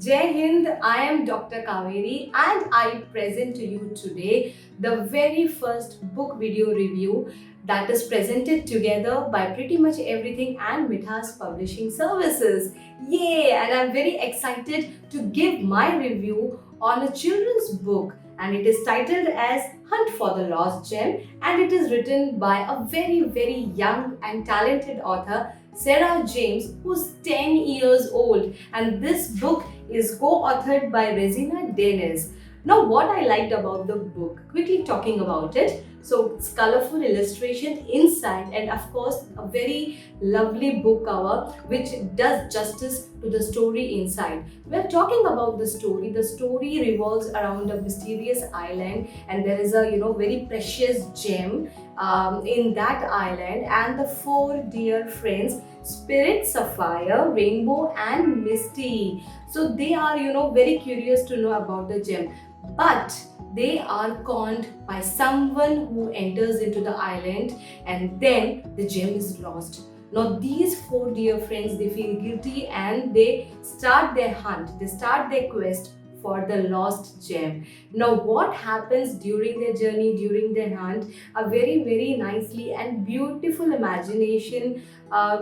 Jai Hind, I am Dr. Kaveri and I present to you today the very first book video review that is presented together by Pretty Much Everything and Mithaas Publishing Services. Yay! And I'm very excited to give my review on a children's book, and it is titled as Hunt for the Lost Gem, and it is written by a very young and talented author, Sarah James, who's 10 years old, and this book is co-authored by Resina Dennis. Now, what I liked about the book, quickly talking about it. So, it's colorful illustration inside, and of course, a very lovely book cover which does justice to the story inside. We're talking about the story. The story revolves around a mysterious island, and there is a very precious gem in that island, and the four dear friends, Spirit, Sapphire, Rainbow, and Misty. So they are very curious to know about the gem, but they are conned by someone who enters into the island, and then the gem is lost. Now these four dear friends, they feel guilty and they start their hunt, they start their quest for the lost gem. Now what happens during their journey, during their hunt, a very nicely and beautiful imagination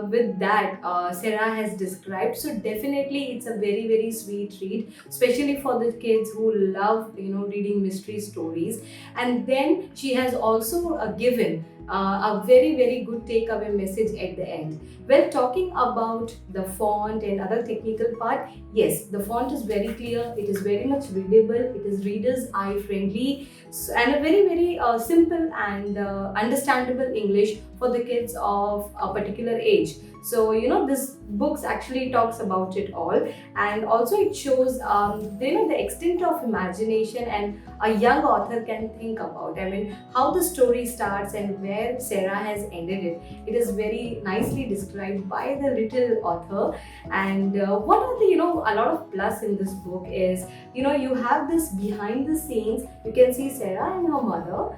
with that Sarah has described. So definitely it's a very sweet read, especially for the kids who love reading mystery stories. And then she has also given a very good takeaway message at the end. Well, talking about the font and other technical part, yes, the font is very clear, it is very much readable, it is reader's eye friendly, and a very simple and understandable English for the kids of a particular age. So this books actually talks about it all, and also it shows the extent of imagination and a young author can think about. I mean, how the story starts and where Sarah has ended it. It is very nicely described by the little author. And what are the a lot of plus in this book is you have this behind the scenes. You can see Sarah and her mother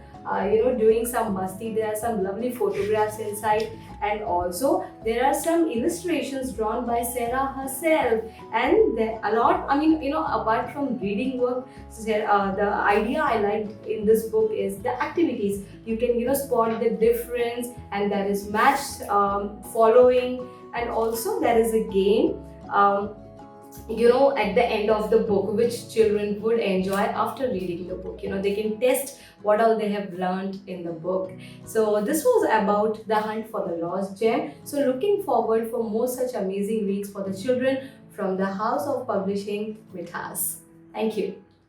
doing some masti. There are some lovely photographs inside, and also there are some illustrations drawn by Sarah herself, and there a lot. I mean, apart from reading work, the idea I liked in this book is the activities. You can spot the difference, and there is match following, and also there is a game. At the end of the book, which children would enjoy after reading the book. They can test what all they have learned in the book. So this was about the hunt for the lost gem. So looking forward for more such amazing reads for the children from the House of Publishing, Mithaas. Thank you.